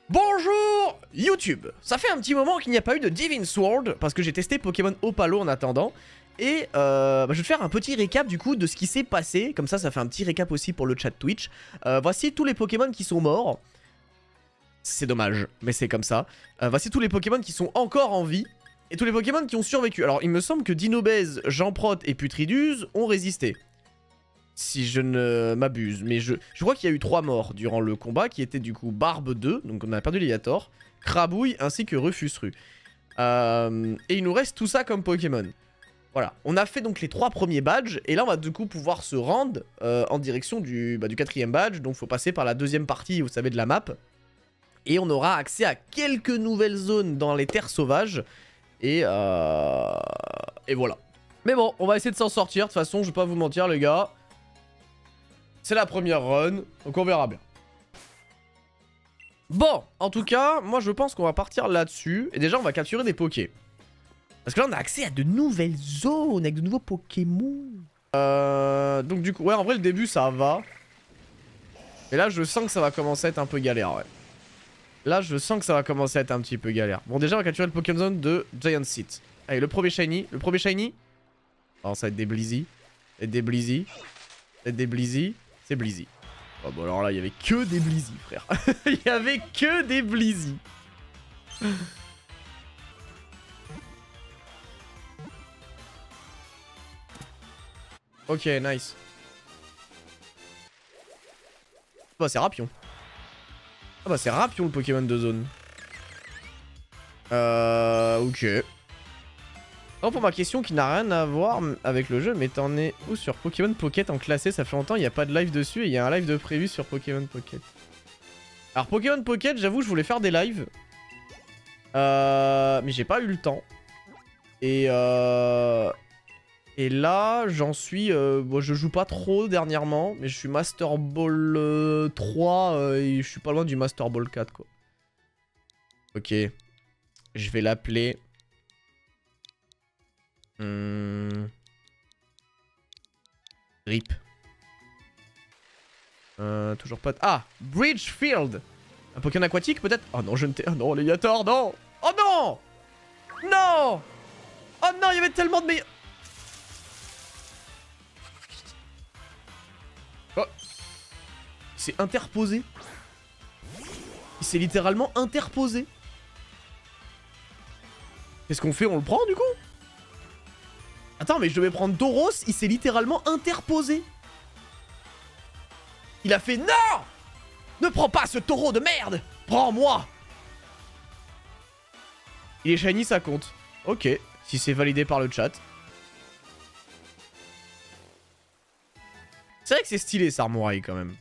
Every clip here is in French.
Bonjour YouTube. Ça fait un petit moment qu'il n'y a pas eu de Divine Sword parce que j'ai testé Pokémon Opalo en attendant. Et je vais te faire un petit récap du coup de ce qui s'est passé. Comme ça fait un petit récap aussi pour le chat Twitch. Voici tous les Pokémon qui sont morts. C'est dommage, mais c'est comme ça. Voici tous les Pokémon qui sont encore en vie. Et tous les Pokémon qui ont survécu. Alors il me semble que Dinobèze, Jamprot et Putriduz ont résisté. Si je ne m'abuse. Mais je crois qu'il y a eu 3 morts durant le combat, qui étaient du coup Barbe 2, donc on a perdu Léator, Crabouille ainsi que Rufusru. Et il nous reste tout ça comme Pokémon. Voilà, on a fait donc les 3 premiers badges, et là on va du coup pouvoir se rendre en direction du 4e badge, donc faut passer par la 2e partie, vous savez, de la map. Et on aura accès à quelques nouvelles zones dans les terres sauvages, et voilà. Mais bon, on va essayer de s'en sortir, de toute façon je vais pas vous mentir les gars. C'est la première run, donc on verra bien. Bon, en tout cas, moi je pense qu'on va partir là-dessus. Et déjà, on va capturer des Pokés. Parce que là, on a accès à de nouvelles zones avec de nouveaux Pokémon. Donc du coup, ouais, en vrai, le début, ça va. Et là, je sens que ça va commencer à être un peu galère, ouais. Là, je sens que ça va commencer à être un petit peu galère. Bon, déjà, on va capturer le Pokémon Zone de Giant Seat. Allez, le premier Shiny. Le premier Shiny. Oh, ça va être des Blizzy. Et des Blizzy. Et des Blizzy. C'est Blizzy. Oh bah alors là, il y avait que des Blizzy, frère. Il y avait que des Blizzy. Ok, nice. Bah c'est Rapion. Ah bah c'est Rapion le Pokémon de zone. Ok. Non, pour ma question qui n'a rien à voir avec le jeu, mais t'en es où sur Pokémon Pocket en classé? Ça fait longtemps, il n'y a pas de live dessus et il y a un live de prévu sur Pokémon Pocket. Alors Pokémon Pocket, j'avoue, je voulais faire des lives. Mais j'ai pas eu le temps. Et là, j'en suis... bon, je joue pas trop dernièrement, mais je suis Master Ball 3 et je suis pas loin du Master Ball 4, quoi. Ok. Je vais l'appeler... RIP. Toujours pas... Ah, Bridgefield. Un Pokémon aquatique peut-être? Oh non, je ne t'ai... Oh non, Léator, non. Oh non. Non. Oh non, il y avait tellement de meilleurs... Oh. Il s'est interposé. Il s'est littéralement interposé. Qu'est-ce qu'on fait? On le prend du coup? Attends, mais je devais prendre Tauros, il s'est littéralement interposé. Il a fait non! Ne prends pas ce taureau de merde! Prends-moi! Il est shiny, ça compte. Ok, si c'est validé par le chat. C'est vrai que c'est stylé, Sarmouraï, quand même.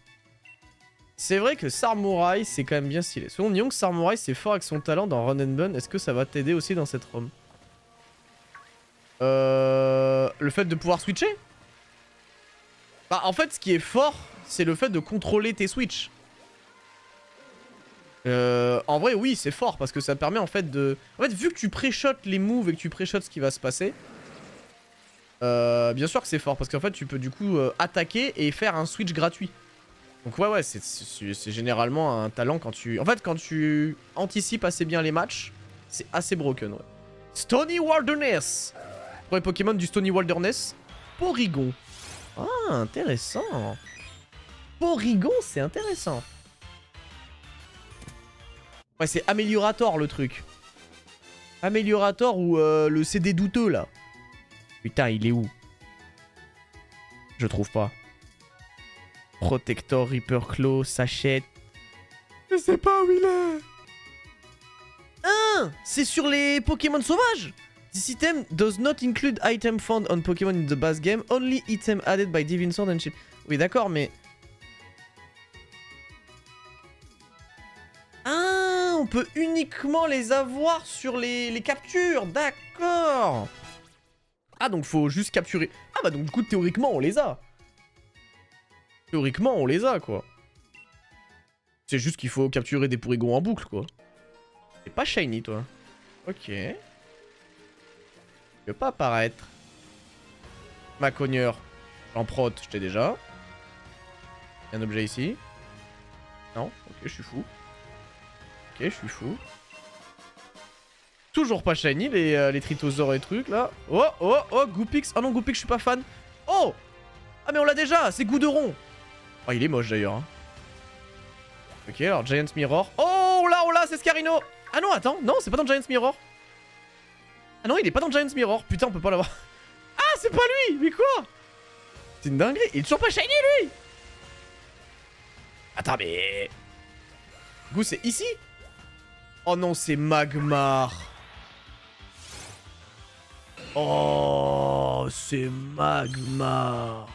C'est vrai que Sarmouraï, c'est quand même bien stylé. Selon Nyong, Sarmouraï, c'est fort avec son talent dans Run and Bun. Est-ce que ça va t'aider aussi dans cette ROM? Le fait de pouvoir switcher? Bah en fait ce qui est fort c'est le fait de contrôler tes switches. En vrai oui c'est fort parce que ça permet en fait de... En fait vu que tu pré-shot les moves et que tu pré-shot ce qui va se passer, bien sûr que c'est fort parce qu'en fait tu peux du coup attaquer et faire un switch gratuit. Donc ouais c'est généralement un talent quand tu... En fait quand tu anticipes assez bien les matchs, c'est assez broken, ouais. Stony Wilderness. Pour les Pokémon du Stony Wilderness, Porygon. Ah, intéressant. Porygon, c'est intéressant. Ouais, c'est Améliorator le truc. Améliorator ou le CD douteux là. Putain, il est où? Je trouve pas. Protector, Reaper Claw, Sachet. Je sais pas où il est. Ah, c'est sur les Pokémon sauvages. This item does not include item found on Pokémon in the base game, only item added by Divine Sword and Shield. Oui, d'accord, mais... Ah, on peut uniquement les avoir sur les captures, d'accord. Ah, donc faut juste capturer... Ah bah donc du coup, théoriquement, on les a. Théoriquement, on les a, quoi. C'est juste qu'il faut capturer des Porygons en boucle, quoi. T'es pas shiny, toi. Ok. Je peux pas apparaître. Ma cogneur. En prot, je t'ai déjà. Y'a un objet ici. Non? Ok, je suis fou. Ok, je suis fou. Toujours pas shiny les Tritosaures et trucs là. Oh, oh, oh, Goopix. Oh non, Goopix, je suis pas fan. Oh! Ah, mais on l'a déjà, c'est Gouderon. Oh, il est moche d'ailleurs. Hein. Ok, alors Giant Mirror. Oh là, c'est Scarino. Ah non, attends, non, c'est pas dans Giant Mirror. Ah non, il est pas dans Giant Mirror. Putain, on peut pas l'avoir. Ah, c'est pas lui. Mais quoi? C'est une dinguerie. Il est toujours pas shiny, lui. Attends, mais... Goût, c'est ici? Oh non, c'est Magmar. Oh, c'est Magmar.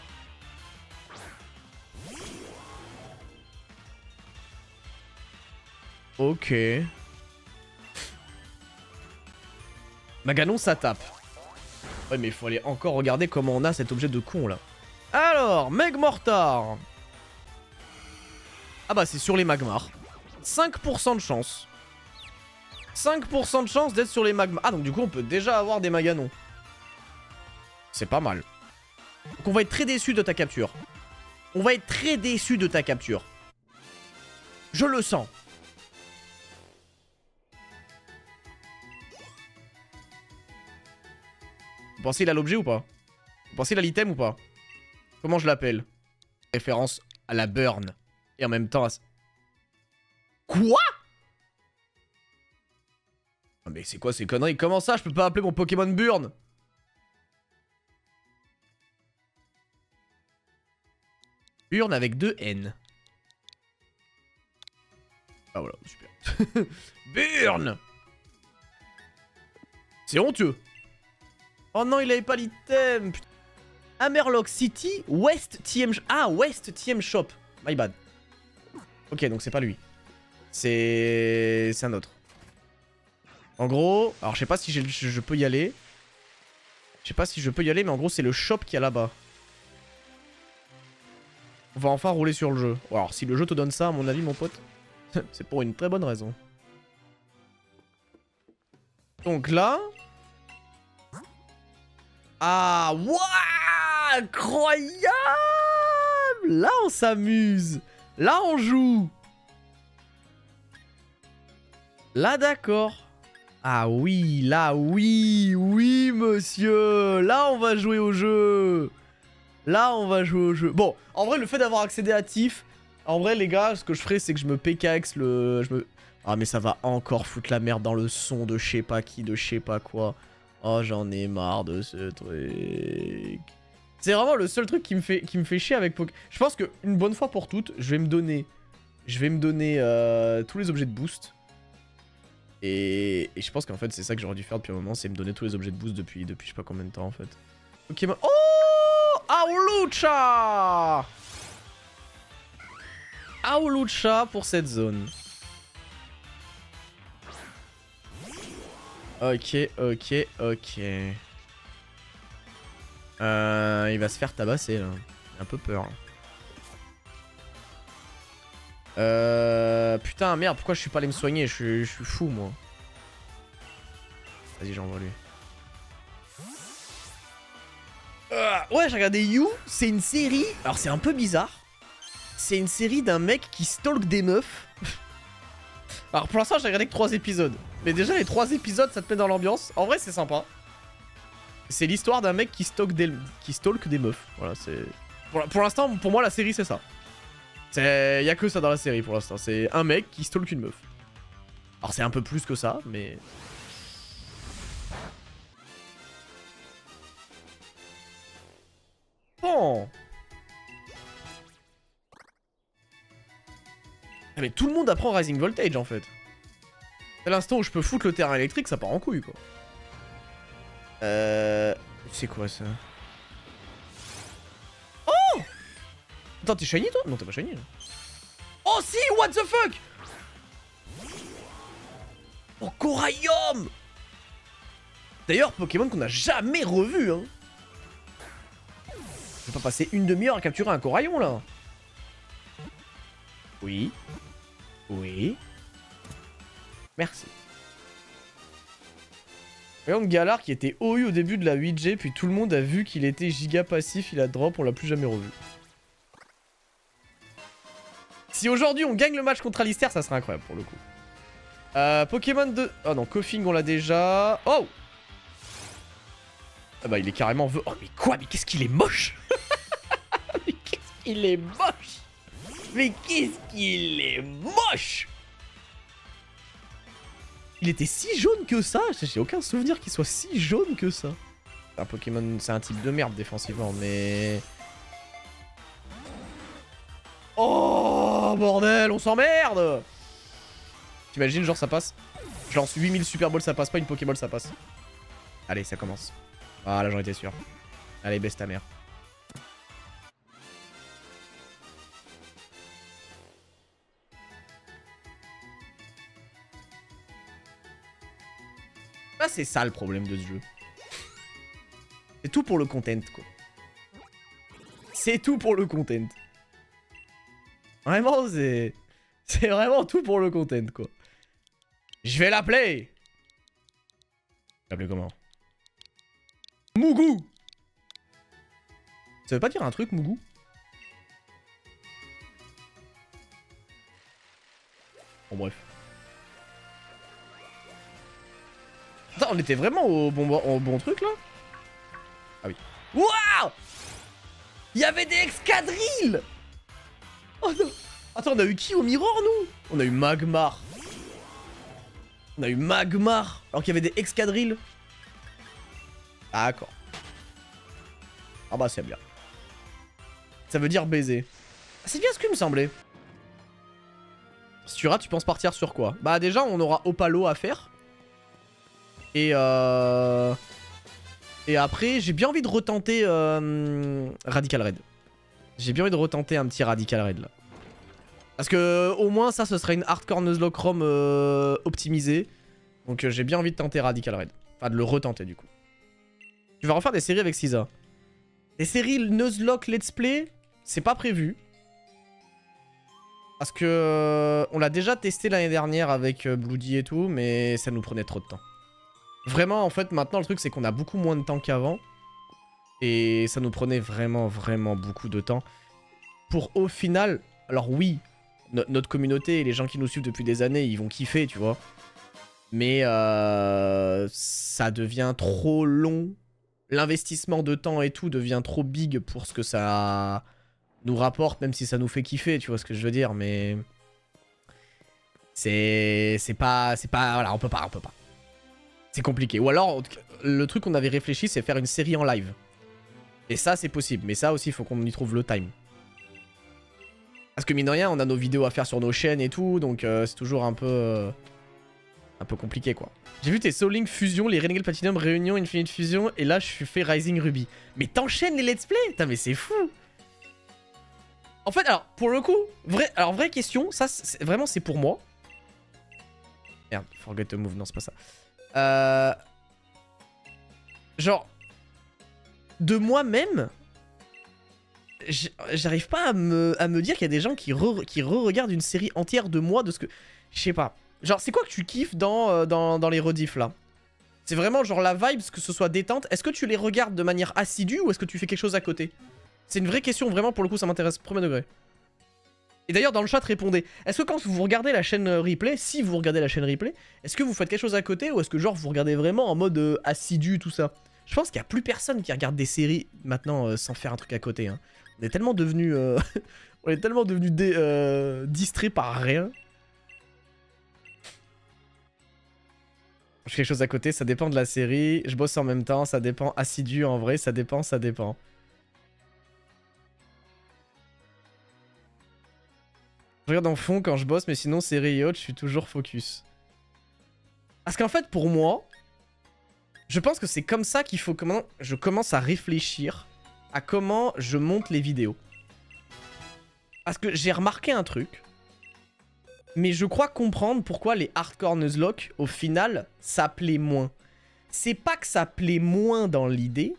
Ok. Maganon, ça tape. Ouais, mais il faut aller encore regarder comment on a cet objet de con, là. Alors, Megmortar. Ah bah, c'est sur les Magmar. 5% de chance. 5% de chance d'être sur les Magmar. Ah, donc du coup, on peut déjà avoir des Maganons. C'est pas mal. Donc on va être très déçu de ta capture. On va être très déçu de ta capture. Je le sens. Vous pensez il a l'objet ou pas? Vous pensez il a l'item ou pas? Comment je l'appelle? Référence à la burn. Et en même temps à... Quoi? Oh mais c'est quoi ces conneries? Comment ça je peux pas appeler mon Pokémon Burn? Burn avec 2 N. Ah voilà, super. Burn! C'est honteux. Oh non, il avait pas l'item. Hammerlock City, West TM... Ah, West TM Shop. My bad. Ok, donc c'est pas lui. C'est un autre. En gros... Alors, je sais pas si je peux y aller. Je sais pas si je peux y aller, mais en gros, c'est le shop qui est là-bas. On va enfin rouler sur le jeu. Alors, si le jeu te donne ça, à mon avis, mon pote, c'est pour une très bonne raison. Donc là... Ah, waouh, incroyable! Là, on s'amuse. Là, on joue. Là, d'accord. Ah oui, là, oui, oui, monsieur. Là, on va jouer au jeu. Là, on va jouer au jeu. Bon, en vrai, le fait d'avoir accédé à Tiff, en vrai, les gars, ce que je ferai, c'est que je me PKX le... Ah, mais ça va encore foutre la merde dans le son de je sais pas qui, de je sais pas quoi. Oh, j'en ai marre de ce truc. C'est vraiment le seul truc qui me fait chier avec Pokémon. Je pense qu'une bonne fois pour toutes, je vais me donner tous les objets de boost. Et je pense qu'en fait, c'est ça que j'aurais dû faire depuis un moment, c'est me donner tous les objets de boost depuis je sais pas combien de temps en fait. Pokémon... Oh! Aulucha! Aulucha pour cette zone. Ok, ok, ok. Il va se faire tabasser là. J'ai un peu peur. Putain, merde, pourquoi je suis pas allé me soigner? Je suis fou moi. Vas-y, j'envoie lui. Ouais, j'ai regardé You, c'est une série. Alors, c'est un peu bizarre. C'est une série d'un mec qui stalk des meufs. Alors, pour l'instant, j'ai regardé que 3 épisodes. Mais déjà, les 3 épisodes, ça te met dans l'ambiance. En vrai, c'est sympa. C'est l'histoire d'un mec qui stalk des meufs. Voilà, c'est... Pour l'instant, pour moi, la série, c'est ça. Y a que ça dans la série, pour l'instant. C'est un mec qui stalk une meuf. Alors, c'est un peu plus que ça, mais... Bon. Ah, mais tout le monde apprend Rising Voltage, en fait. À l'instant où je peux foutre le terrain électrique, ça part en couille, quoi. C'est quoi, ça? Oh! Attends, t'es shiny, toi? Non, t'es pas shiny, là. Oh, si! What the fuck? Oh, Coraillum! D'ailleurs, Pokémon qu'on a jamais revu, hein. Je vais pas passer une demi-heure à capturer un Coraillon, là. Oui. Oui. Merci. Regarde Galar qui était OU au début de la 8G, puis tout le monde a vu qu'il était giga passif, il a drop, on l'a plus jamais revu. Si aujourd'hui on gagne le match contre Alistair, ça serait incroyable pour le coup. Pokémon de... Oh non, Koffing on l'a déjà. Oh. Ah bah il est carrément... Oh mais quoi? Mais qu'est-ce qu'il est moche. Mais qu'est-ce qu'il est moche. Mais qu'est-ce qu'il est moche. Il était si jaune que ça. J'ai aucun souvenir qu'il soit si jaune que ça. Un Pokémon, c'est un type de merde défensivement, mais... Oh bordel, on s'emmerde. T'imagines, genre ça passe. Je lance 8000 Super Balls, ça passe pas, une Pokéball, ça passe. Allez, ça commence. Voilà, j'en étais sûr. Allez, baisse ta mère. Là, c'est ça le problème de ce jeu. C'est tout pour le content, quoi. C'est tout pour le content. Vraiment, c'est... C'est vraiment tout pour le content, quoi. Je vais l'appeler. L'appeler comment? Mougou. Ça veut pas dire un truc, Mougou? Bon, bref. Attends, on était vraiment au bon truc, là? Ah oui. Waouh! Il y avait des escadrilles! Oh non! Attends, on a eu qui au Mirror, nous? On a eu Magmar. On a eu Magmar, alors qu'il y avait des escadrilles. D'accord. Ah bah c'est bien. Ça veut dire baiser. C'est bien ce que me semblait. Si tu rates, tu penses partir sur quoi? Bah déjà, on aura Opalo à faire. Et après, j'ai bien envie de retenter Radical Red. J'ai bien envie de retenter un petit Radical Red là. Parce que au moins ça, ce serait une Hardcore Nuzlocke ROM optimisée. Donc j'ai bien envie de tenter Radical Red. Enfin de le retenter du coup. Tu vas refaire des séries avec Sisa. Des séries Nuzlocke Let's Play, c'est pas prévu. Parce que on l'a déjà testé l'année dernière avec Bloody et tout, mais ça nous prenait trop de temps. Vraiment, en fait, maintenant, le truc, c'est qu'on a beaucoup moins de temps qu'avant. Et ça nous prenait vraiment, vraiment beaucoup de temps. Pour, au final... Alors oui, notre communauté et les gens qui nous suivent depuis des années, ils vont kiffer, tu vois. Mais ça devient trop long. L'investissement de temps et tout devient trop big pour ce que ça nous rapporte, même si ça nous fait kiffer, tu vois ce que je veux dire. Mais... C'est pas... Voilà, on peut pas. C'est compliqué. Ou alors, le truc qu'on avait réfléchi, c'est faire une série en live. Et ça, c'est possible. Mais ça aussi, il faut qu'on y trouve le time. Parce que mine de rien, on a nos vidéos à faire sur nos chaînes et tout. Donc, c'est toujours un peu compliqué, quoi. J'ai vu tes Soul Link Fusion, les Renegade Platinum, Réunion, Infinite Fusion. Et là, je suis fait Rising Ruby. Mais t'enchaînes les let's play? Putain, mais c'est fou. En fait, alors, pour le coup, vraie question. Ça, vraiment, c'est pour moi. Merde, forget to move. Non, c'est pas ça. Genre, de moi-même, j'arrive pas à me dire qu'il y a des gens qui re-regardent une série entière de moi, de ce que... Je sais pas. Genre, c'est quoi que tu kiffes dans les rediffs, là? C'est vraiment genre la vibe, que ce soit détente. Est-ce que tu les regardes de manière assidue ou est-ce que tu fais quelque chose à côté? C'est une vraie question, vraiment, pour le coup, ça m'intéresse, premier degré. Et d'ailleurs, dans le chat, répondez. Est-ce que quand vous regardez la chaîne replay, si vous regardez la chaîne replay, est-ce que vous faites quelque chose à côté ou est-ce que genre vous regardez vraiment en mode assidu, tout ça? Je pense qu'il n'y a plus personne qui regarde des séries maintenant sans faire un truc à côté. Hein. On est tellement devenus distraits par rien. Je fais quelque chose à côté, ça dépend de la série. Je bosse en même temps, ça dépend. Assidu en vrai, ça dépend. Je regarde en fond quand je bosse, mais sinon série et autres, je suis toujours focus. Parce qu'en fait, pour moi, je pense que c'est comme ça qu'il faut que je commence à réfléchir à comment je monte les vidéos. Parce que j'ai remarqué un truc, mais je crois comprendre pourquoi les Hardcore Nuzlocke, au final, ça plaît moins. C'est pas que ça plaît moins dans l'idée,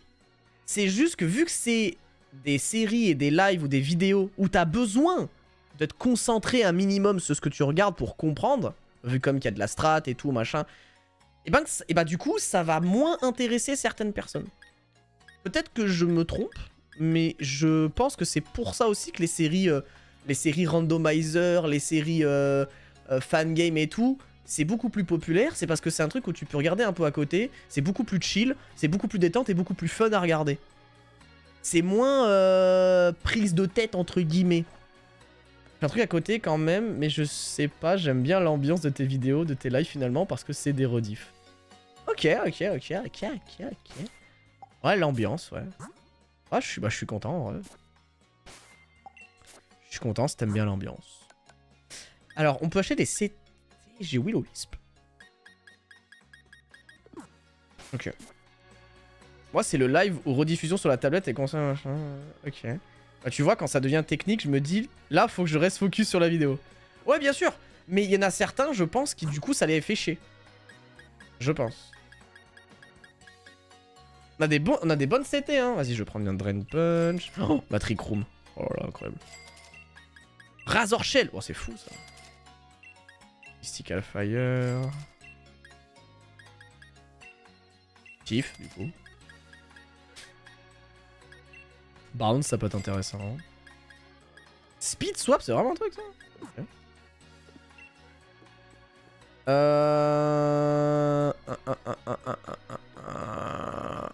c'est juste que vu que c'est des séries et des lives ou des vidéos où t'as besoin d'être concentré un minimum sur ce que tu regardes pour comprendre, vu comme qu'il y a de la strat et tout, machin, et bah du coup, ça va moins intéresser certaines personnes. Peut-être que je me trompe, mais je pense que c'est pour ça aussi que les séries randomizer, les séries fangame et tout, c'est beaucoup plus populaire, c'est parce que c'est un truc où tu peux regarder un peu à côté, c'est beaucoup plus chill, c'est beaucoup plus détente et beaucoup plus fun à regarder. C'est moins prise de tête entre guillemets. J'ai un truc à côté quand même, mais je sais pas, j'aime bien l'ambiance de tes vidéos, de tes lives finalement, parce que c'est des rediffs. Ok. Ouais, l'ambiance, ouais. Ouais, je suis content, ouais. Je suis content si t'aimes bien l'ambiance. Alors, on peut acheter des CT. J'ai Will-O-Wisp. Ok. Moi, c'est le live ou rediffusion sur la tablette et console machin. Ok. Bah, tu vois, quand ça devient technique, je me dis, là, faut que je reste focus sur la vidéo. Ouais, bien sûr. Mais il y en a certains, je pense, qui du coup, ça les fait chier. Je pense. On a des bonnes CT, hein. Vas-y, je vais prendre un Drain Punch. Oh, Matrix Room. Oh là, incroyable. Razor Shell. Oh, c'est fou, ça. Mystical Fire. Tiff, du coup. Bounce, ça peut être intéressant. Speed Swap, c'est vraiment un truc, ça. Okay.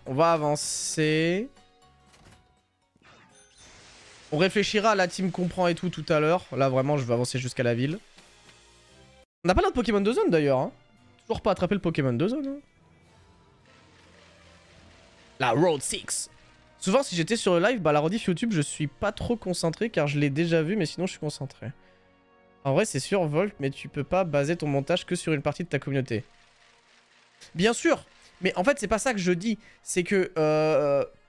On va avancer. On réfléchira à la team comprend et tout à l'heure. Là, vraiment, je vais avancer jusqu'à la ville. On n'a pas notre Pokémon de zone, d'ailleurs. Hein. Toujours pas attrapé le Pokémon de zone. Hein. La Road 6. Souvent, si j'étais sur le live, bah la rediff YouTube, je suis pas trop concentré car je l'ai déjà vu, mais sinon, je suis concentré. En vrai, c'est sûr, Volt, mais tu peux pas baser ton montage que sur une partie de ta communauté. Bien sûr, mais en fait, c'est pas ça que je dis. C'est que,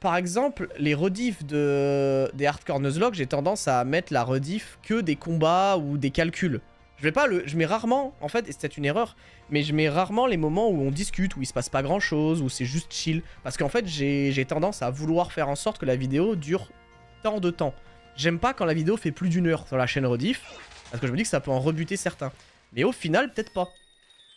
par exemple, les rediffs des Hardcore Nuzlocke, j'ai tendance à mettre la rediff que des combats ou des calculs. Je mets rarement, en fait, et c'est une erreur, mais je mets rarement les moments où on discute, où il se passe pas grand chose, où c'est juste chill. Parce qu'en fait, j'ai tendance à vouloir faire en sorte que la vidéo dure tant de temps. J'aime pas quand la vidéo fait plus d'1 heure sur la chaîne rediff, parce que je me dis que ça peut en rebuter certains. Mais au final, peut-être pas.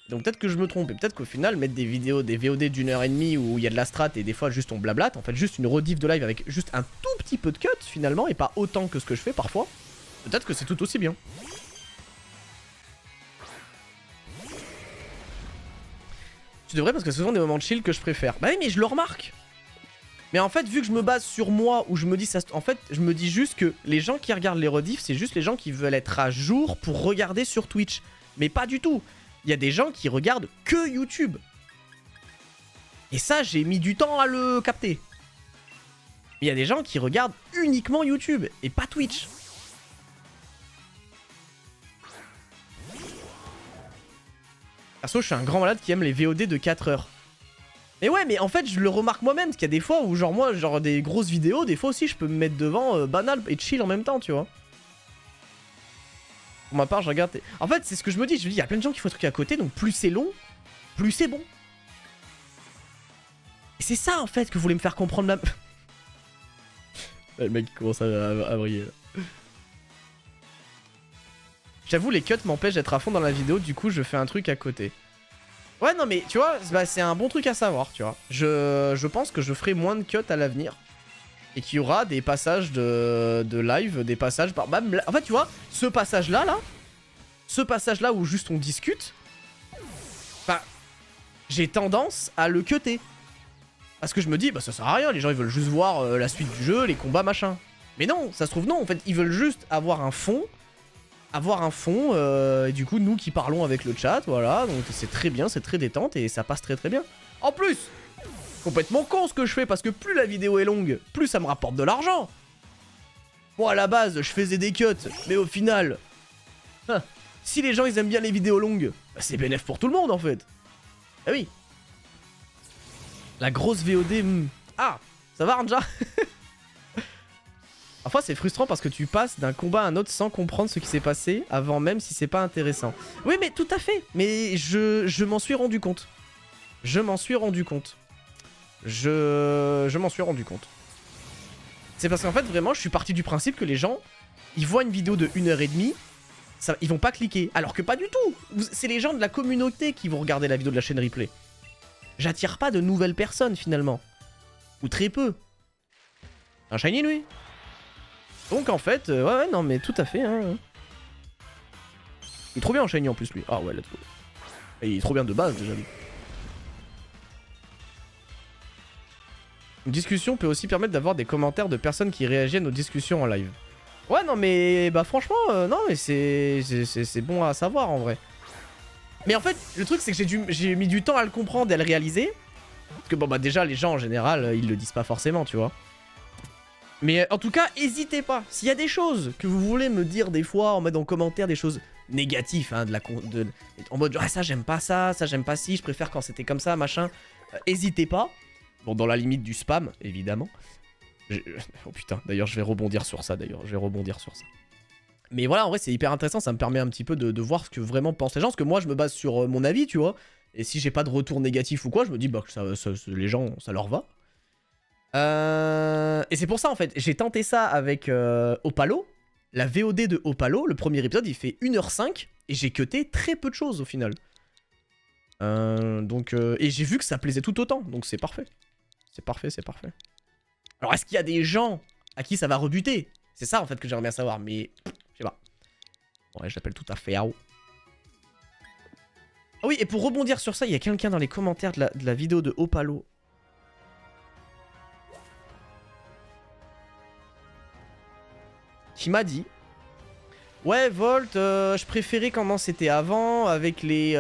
Donc peut-être que je me trompe, et peut-être qu'au final, mettre des vidéos, des VOD d'1h30 où il y a de la strat et des fois juste on blablate, en fait juste une rediff de live avec juste un tout petit peu de cut finalement, et pas autant que ce que je fais parfois, peut-être que c'est tout aussi bien. Tu devrais parce que ce sont des moments de chill que je préfère. Bah oui, mais je le remarque. Mais en fait, vu que je me base sur moi, où je me dis ça, en fait, je me dis juste que les gens qui regardent les rediffs, c'est juste les gens qui veulent être à jour pour regarder sur Twitch. Mais pas du tout. Il y a des gens qui regardent que YouTube. Et ça, j'ai mis du temps à le capter. Mais il y a des gens qui regardent uniquement YouTube et pas Twitch. Perso, je suis un grand malade qui aime les VOD de 4 heures. Mais ouais, mais en fait, je le remarque moi-même, parce qu'il y a des fois où, genre, moi, genre des grosses vidéos, des fois aussi, je peux me mettre devant banal et chill en même temps, tu vois. Pour ma part, je regarde... En fait, c'est ce que je me dis, il y a plein de gens qui font des trucs à côté, donc plus c'est long, plus c'est bon. Et c'est ça, en fait, que vous voulez me faire comprendre la... Le mec, il commence à briller, là. J'avoue, les cuts m'empêchent d'être à fond dans la vidéo, du coup, je fais un truc à côté. Ouais, non, mais tu vois, bah, c'est un bon truc à savoir, tu vois. Je pense que je ferai moins de cuts à l'avenir. Et qu'il y aura des passages de live, des passages... En fait, tu vois, ce passage-là, ce passage-là où juste on discute, bah, j'ai tendance à le cutter. Parce que je me dis, bah, ça sert à rien, les gens, ils veulent juste voir la suite du jeu, les combats, machin. Mais non, ça se trouve, non, en fait, ils veulent juste avoir un fond... et du coup nous qui parlons avec le chat, voilà, donc c'est très bien, c'est très détente et ça passe très très bien. En plus, complètement con ce que je fais parce que plus la vidéo est longue, plus ça me rapporte de l'argent. Moi à la base je faisais des cuts, mais au final, si les gens ils aiment bien les vidéos longues, bah, c'est bénéf pour tout le monde en fait. Ah oui. La grosse VOD, Ah, ça va Ranja? Parfois c'est frustrant parce que tu passes d'un combat à un autre sans comprendre ce qui s'est passé avant même si c'est pas intéressant. Oui mais tout à fait, mais je m'en suis rendu compte. Je m'en suis rendu compte. Je m'en suis rendu compte. C'est parce qu'en fait vraiment je suis parti du principe que les gens, ils voient une vidéo de 1h30, ils vont pas cliquer. Alors que pas du tout. C'est les gens de la communauté qui vont regarder la vidéo de la chaîne replay. J'attire pas de nouvelles personnes finalement. Ou très peu. Un shiny lui. Donc en fait, ouais, non mais tout à fait. Hein. Il est trop bien en shiny en plus lui. Ah ouais, let's go. Et il est trop bien de base déjà. Une discussion peut aussi permettre d'avoir des commentaires de personnes qui réagissent à nos discussions en live. Ouais, non, mais bah franchement, non, mais c'est bon à savoir en vrai. Mais en fait, le truc, c'est que j'ai mis du temps à le comprendre et à le réaliser. Parce que bon, bah déjà, les gens en général, ils le disent pas forcément, tu vois. Mais en tout cas, n'hésitez pas. S'il y a des choses que vous voulez me dire des fois, en mettant en commentaire des choses négatives, hein, en mode ah, ça j'aime pas ça j'aime pas ci, je préfère quand c'était comme ça, machin. N'hésitez pas. Bon, dans la limite du spam, évidemment. Oh putain, d'ailleurs, je vais rebondir sur ça, Mais voilà, en vrai, c'est hyper intéressant, ça me permet un petit peu de voir ce que vraiment pensent les gens, parce que moi, je me base sur mon avis, tu vois. Et si j'ai pas de retour négatif ou quoi, je me dis bah, que les gens, ça leur va. Et c'est pour ça, en fait, j'ai tenté ça avec Opalo. La VOD de Opalo, le premier épisode, il fait 1h05, et j'ai cuté très peu de choses, au final. Et j'ai vu que ça plaisait tout autant, donc c'est parfait. C'est parfait. Alors, est-ce qu'il y a des gens à qui ça va rebuter? C'est ça, en fait, que j'aimerais bien savoir, mais... Je sais pas. Ouais, je l'appelle tout à fait Ao. Ah oui, et pour rebondir sur ça, il y a quelqu'un dans les commentaires de la vidéo de Opalo. Qui m'a dit... Ouais, Volt, je préférais comment c'était avant, avec les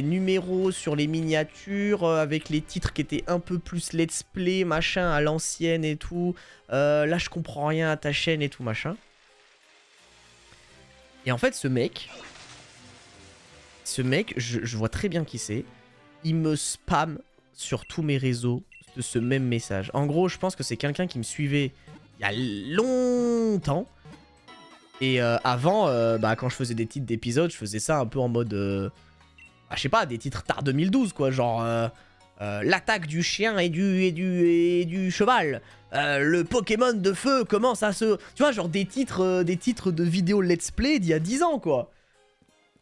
numéros sur les miniatures, avec les titres qui étaient un peu plus let's play, machin, à l'ancienne et tout. Là, je comprends rien à ta chaîne et tout, machin. Et en fait, ce mec, je vois très bien qui c'est. Il me spam sur tous mes réseaux de ce même message. En gros, je pense que c'est quelqu'un qui me suivait il y a longtemps. Et avant, bah, quand je faisais des titres d'épisodes, je faisais ça un peu en mode... bah, je sais pas, des titres tard 2012, quoi. Genre, l'attaque du chien et du cheval. Le Pokémon de feu commence à se... Tu vois, genre des titres de vidéos let's play d'il y a 10 ans, quoi.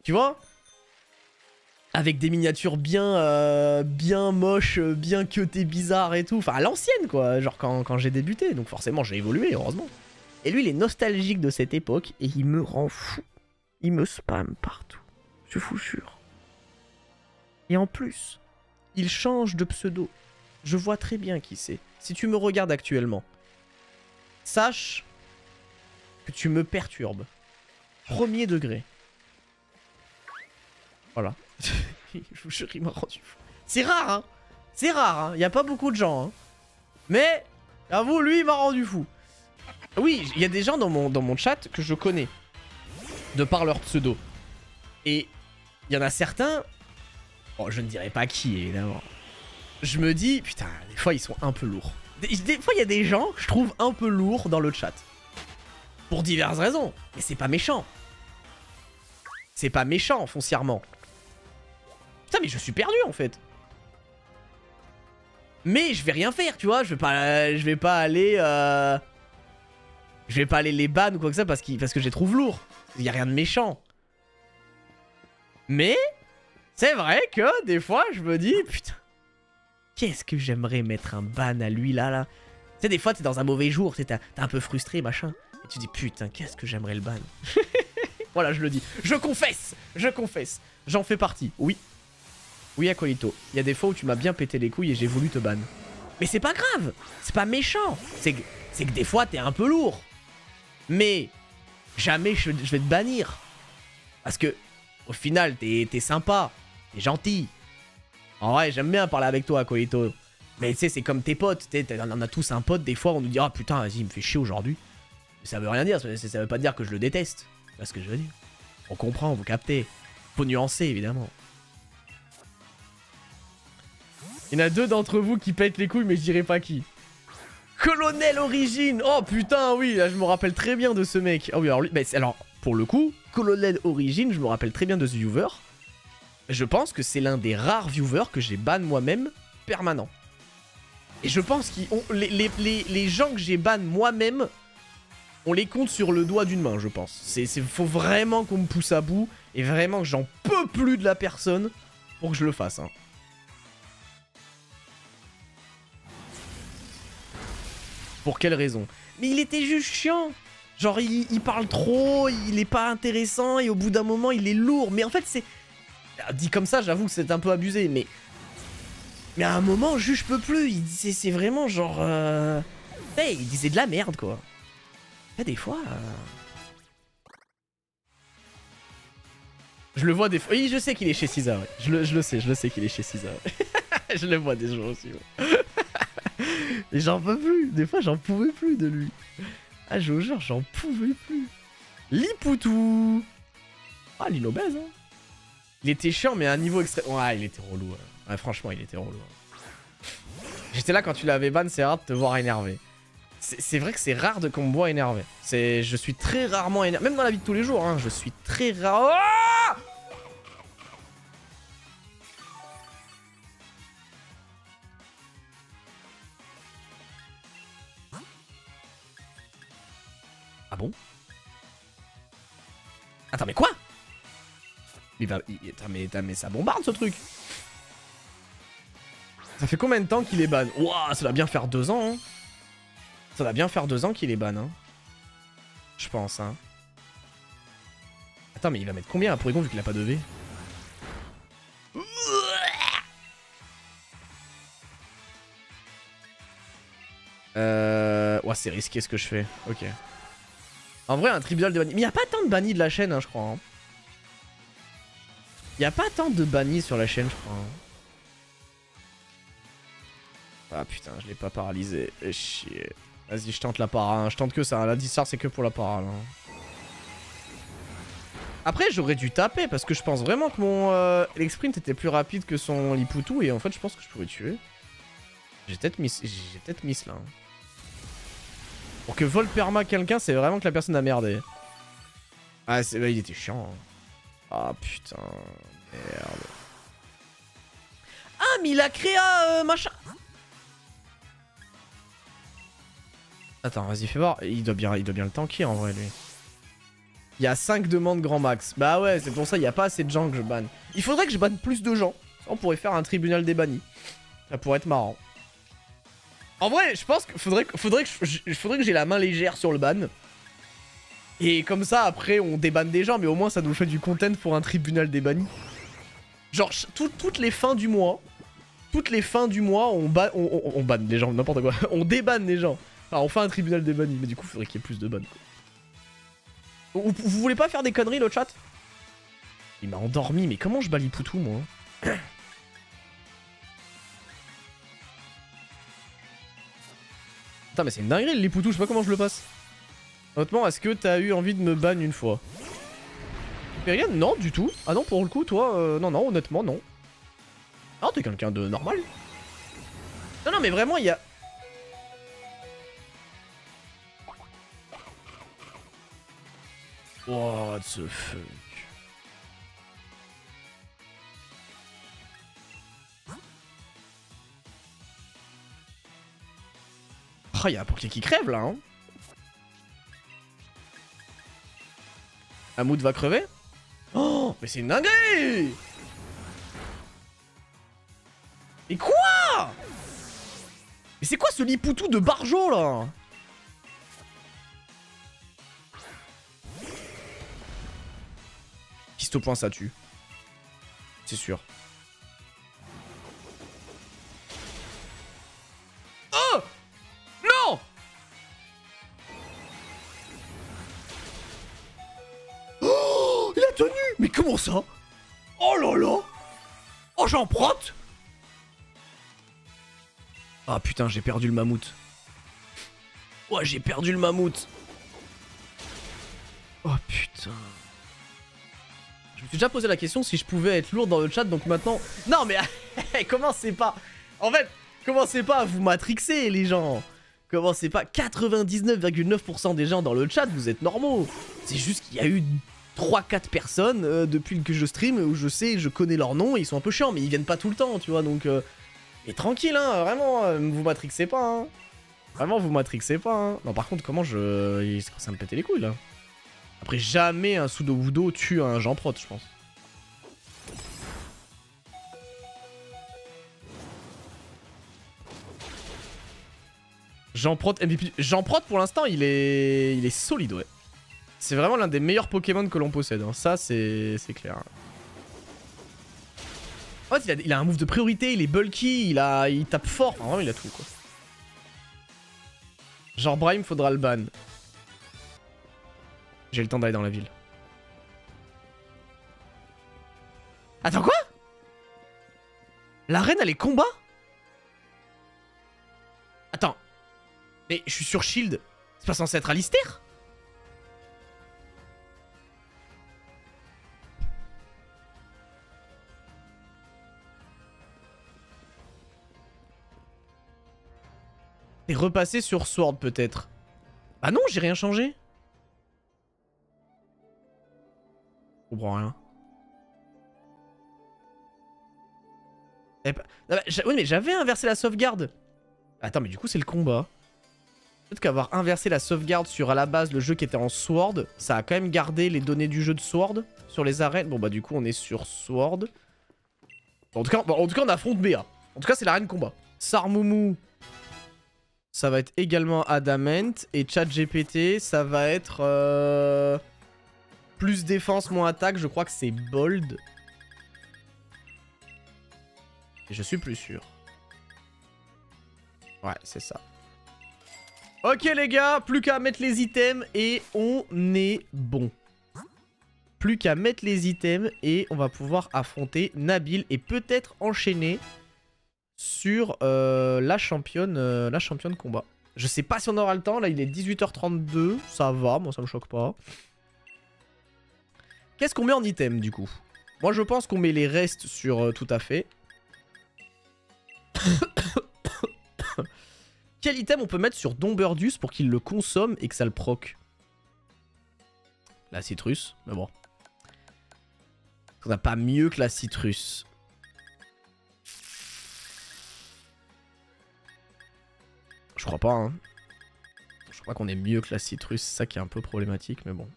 Tu vois? Avec des miniatures bien moches, bien cutées, bizarres et tout. Enfin, à l'ancienne, quoi. Genre quand j'ai débuté. Donc forcément, j'ai évolué, heureusement. Et lui, il est nostalgique de cette époque et il me rend fou. Il me spam partout. Je vous jure. Et en plus, il change de pseudo. Je vois très bien qui c'est. Si tu me regardes actuellement, sache que tu me perturbes. Premier degré. Voilà. Je vous jure, il m'a rendu fou. C'est rare, hein. C'est rare, hein. Il n'y a pas beaucoup de gens, hein. Mais, j'avoue, lui, il m'a rendu fou. Oui, il y a des gens dans mon chat que je connais. De par leur pseudo. Et il y en a certains... Bon, je ne dirais pas qui, évidemment. Je me dis, putain, des fois, ils sont un peu lourds. Des fois, il y a des gens que je trouve un peu lourds dans le chat. Pour diverses raisons. Mais c'est pas méchant. C'est pas méchant, foncièrement. Putain, mais je suis perdu, en fait. Mais je vais rien faire, tu vois. Je vais pas aller... Je vais pas aller les ban ou quoi que ça parce que je les trouve lourds. Il y a rien de méchant. Mais... c'est vrai que, des fois, je me dis, putain... Qu'est-ce que j'aimerais mettre un ban à lui, là. Tu sais, des fois, t'es dans un mauvais jour, t'es un peu frustré, machin. Et tu dis, putain, qu'est-ce que j'aimerais le ban. Voilà, je le dis. Je confesse. J'en fais partie, oui. Oui, Akolito. Il y a des fois où tu m'as bien pété les couilles et j'ai voulu te ban. Mais c'est pas grave. C'est pas méchant. C'est que des fois, t'es un peu lourd. Mais jamais je vais te bannir. Parce que, au final, t'es sympa. T'es gentil. En vrai, j'aime bien parler avec toi, Akolito. Mais tu sais, c'est comme tes potes. On a tous un pote, des fois, on nous dit ah putain, vas-y, il me fait chier aujourd'hui. Ça veut rien dire. Ça veut pas dire que je le déteste. C'est pas ce que je veux dire. On comprend, vous captez. Faut nuancer, évidemment. Il y en a deux d'entre vous qui pètent les couilles, mais je dirais pas qui. Colonel Origine. Oh putain, oui, là, je me rappelle très bien de ce mec. Ah oui, alors lui, bah, alors, pour le coup, Colonel Origine, je me rappelle très bien de ce viewer. Je pense que c'est l'un des rares viewers que j'ai ban moi-même permanent. Et je pense qu'ils ont les gens que j'ai ban moi-même, on les compte sur le doigt d'une main, je pense. Faut vraiment qu'on me pousse à bout et vraiment que j'en peux plus de la personne pour que je le fasse. Hein. Pour quelle raison? Mais il était juste chiant. Genre, il parle trop, il est pas intéressant et au bout d'un moment, il est lourd. Mais en fait, Dit comme ça, j'avoue que c'est un peu abusé, mais... Mais à un moment, juste je peux plus. C'est vraiment genre... Hey, il disait de la merde, quoi. Et des fois... Je le vois des fois... Oui, je sais qu'il est chez Cisa, ouais. Je le sais qu'il est chez Cisa. Ouais. Je le vois des jours aussi, ouais. Et j'en peux plus. Des fois, j'en pouvais plus de lui. Ah, je vous jure, j'en pouvais plus. Lipoutou. Ah, l'île obèse, hein. Il était chiant, mais à un niveau extrême... Ouais, il était relou. Ouais, franchement, il était relou. J'étais là quand tu l'avais ban, c'est rare de te voir énervé. C'est vrai que c'est rare de qu'on me voit énervé. Je suis très rarement énervé. Même dans la vie de tous les jours, hein, je suis très rare... Oh ah bon? Attends, mais quoi? Mais ça bombarde ce truc. Ça fait combien de temps qu'il est ban? Ouah, ça va bien faire 2 ans, hein. Ça va bien faire 2 ans qu'il est ban, hein. Je pense, hein. Attends, mais il va mettre combien à Porygon vu qu'il a pas de V? Ouais, c'est risqué ce que je fais. Ok. En vrai, un tribunal de bannis. Mais il n'y a pas tant de bannis de la chaîne, hein, je crois. Hein. Il n'y a pas tant de bannis sur la chaîne, je crois. Hein. Ah putain, je l'ai pas paralysé. Et chier. Vas-y, je tente la para. Hein. Je tente que ça. La dissart, c'est que pour la para. Là. Après, j'aurais dû taper parce que je pense vraiment que mon l'exprint était plus rapide que son Lipoutou. Et en fait, je pense que je pourrais tuer. J'ai peut-être miss là. Hein. Pour que vol perma quelqu'un, c'est vraiment que la personne a merdé. Ah, il était chiant. Hein. Ah putain. Merde. Ah, mais il a créé machin. Attends, vas-y, fais voir. Il doit bien le tanker en vrai, lui. Il y a 5 demandes grand max. Bah ouais, c'est pour ça, il n'y a pas assez de gens que je banne. Il faudrait que je banne plus de gens. On pourrait faire un tribunal des bannis. Ça pourrait être marrant. En vrai, je pense qu'il faudrait que j'ai la main légère sur le ban. Et comme ça, après, on débanne des gens, mais au moins, ça nous fait du content pour un tribunal des bannis. Genre, toutes les fins du mois, on banne les gens, n'importe quoi. On débanne les gens. Enfin, on fait un tribunal des bannis, mais du coup, il faudrait qu'il y ait plus de bans. Vous voulez pas faire des conneries, le chat? Il m'a endormi, mais comment je bats Lipoutou, moi? Putain, mais c'est une dinguerie, le Lipoutou, je sais pas comment je le passe. Honnêtement, est-ce que t'as eu envie de me ban une fois? Hyperion? Non, du tout. Ah non, pour le coup, toi, non, honnêtement, non. Ah, t'es quelqu'un de normal. Non, mais vraiment, il y a... What the fuck? Oh, il y a un Poké qui crève, là, hein. Hamoud va crever? Oh, mais c'est une dinguerie! Mais quoi? Mais c'est quoi ce Lipoutou de Barjo, là? Piste au point, ça tue. C'est sûr. Oh! Non! Oh! Il a tenu! Mais comment ça? Oh là là! Oh, j'en prote! Ah putain, j'ai perdu le mammouth. Ouais, j'ai perdu le mammouth. Oh putain. Je me suis déjà posé la question si je pouvais être lourd dans le chat, donc maintenant... Non mais commencez pas... En fait, commencez pas à vous matrixer les gens. Commencez pas... 99,9% des gens dans le chat, vous êtes normaux. C'est juste qu'il y a eu 3-4 personnes depuis que je stream où je connais leur nom et ils sont un peu chiants, mais ils viennent pas tout le temps, tu vois, donc... Et tranquille, hein, vraiment, vous matrixez pas, hein. Vraiment, vous matrixez pas, hein. Non, par contre, comment je... Il commence à me péter les couilles, là. Après, jamais un Sudowoodo tue un Jean-Prot, je pense. Jean-Prot MVP. Jean-Prot, pour l'instant, il est solide, ouais. C'est vraiment l'un des meilleurs Pokémon que l'on possède, hein. Ça, c'est clair. En fait, il a un move de priorité, il est bulky, il tape fort. Enfin, vraiment, il a tout, quoi. Genre, Brahim, faudra le ban. J'ai le temps d'aller dans la ville. Attends, quoi? La reine, elle est combat? Attends. Mais je suis sur Shield. C'est pas censé être Alistair? Et repasser sur Sword peut-être. Ah non, j'ai rien changé. Je comprends rien. Oui mais j'avais inversé la sauvegarde. Attends mais du coup c'est le combat. Peut-être qu'avoir inversé la sauvegarde sur à la base le jeu qui était en Sword, ça a quand même gardé les données du jeu de Sword sur les arènes. Bon bah du coup on est sur Sword. En tout cas on affronte Béa. En tout cas c'est l'arène combat. Sarmoumou, ça va être également Adamant. Et ChatGPT, ça va être... plus défense, moins attaque. Je crois que c'est Bold. Et je suis plus sûr. Ouais, c'est ça. Ok les gars, plus qu'à mettre les items et on est bon. Plus qu'à mettre les items et on va pouvoir affronter Nabil et peut-être enchaîner sur la championne combat. Je sais pas si on aura le temps, là il est 18h32, ça va, moi ça me choque pas. Qu'est-ce qu'on met en item du coup? Moi je pense qu'on met les restes sur tout à fait. Quel item on peut mettre sur Domberdus pour qu'il le consomme et que ça le proc? La citrus, mais bon. On n'a pas mieux que la citrus. Je crois pas, hein. Je crois qu'on est mieux que la citrus, c'est ça qui est un peu problématique, mais bon.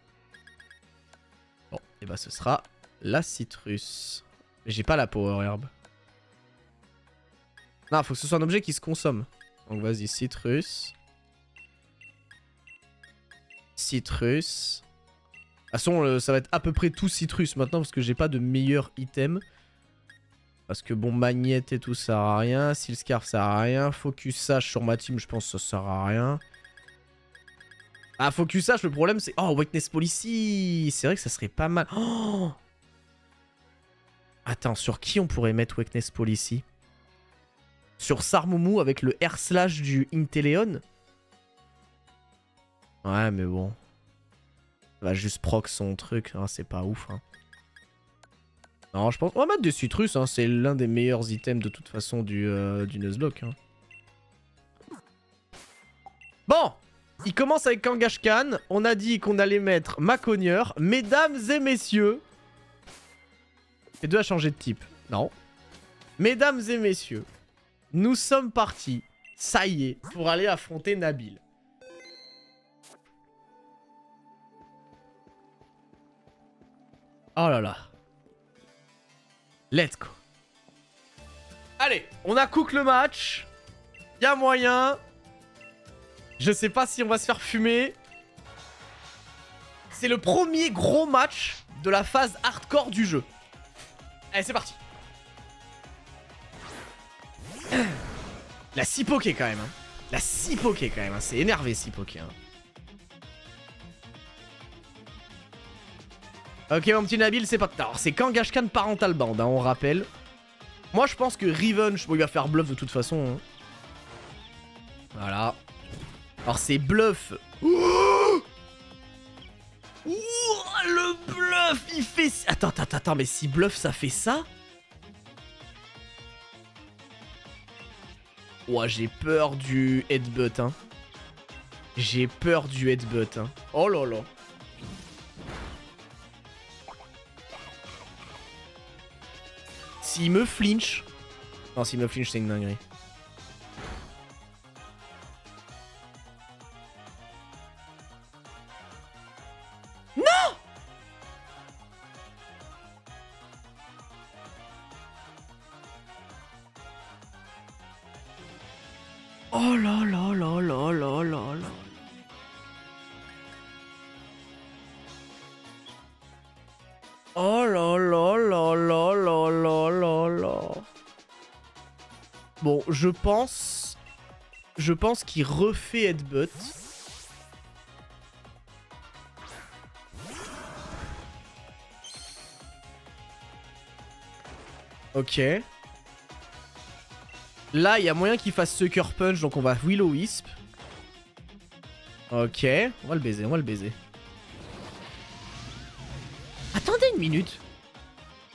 Bon, et bah ce sera la citrus. Mais j'ai pas la power herb. Non, faut que ce soit un objet qui se consomme. Donc vas-y, citrus. Citrus. De toute façon, ça va être à peu près tout citrus maintenant parce que j'ai pas de meilleur item. Parce que bon, magnette et tout, ça sert à rien. Seal Scarf, ça sert à rien. Focus Sash sur ma team, je pense que ça sert à rien. Ah, Focus Sash, le problème c'est... Oh, Weakness Policy. C'est vrai que ça serait pas mal. Oh, attends, sur qui on pourrait mettre Weakness Policy? Sur Sarmoumou avec le R/ du Inteleon? Ouais, mais bon. Ça va juste proc son truc, hein, c'est pas ouf. Hein. Non, je pense... On va mettre des citrus, hein, c'est l'un des meilleurs items de toute façon du Nuzlocke. Hein. Bon, il commence avec Kangashkan. On a dit qu'on allait mettre Maconieur. Mesdames et messieurs... Les deux a changé de type. Non. Mesdames et messieurs... Nous sommes partis, ça y est, pour aller affronter Nabil. Oh là là. Let's go. Allez, on a cook le match. Y'a moyen. Je sais pas si on va se faire fumer. C'est le premier gros match de la phase hardcore du jeu. Allez, c'est parti. La 6 poké quand même. Hein. La 6 poké quand même. Hein. C'est énervé 6 poké. Hein. Ok mon petit Nabil, c'est pas... Alors c'est Kangashkan Parental Band, hein, on rappelle. Moi je pense que Revenge, bon, il va faire bluff de toute façon. Hein. Voilà. Alors c'est bluff. Ouh, le bluff, il fait... Attends, mais si bluff ça fait ça... Ouah, j'ai peur du headbutt, hein. J'ai peur du headbutt, hein. Oh là là. S'il me flinch... Non, s'il me flinch, c'est une dinguerie. Non! Oh là là là là là là là. Oh là là là là là là là là. Bon, je pense qu'il refait Headbutt. Ok. Là, il y a moyen qu'il fasse Sucker Punch, donc on va Will-O-Wisp. Ok, on va le baiser, on va le baiser. Attendez une minute.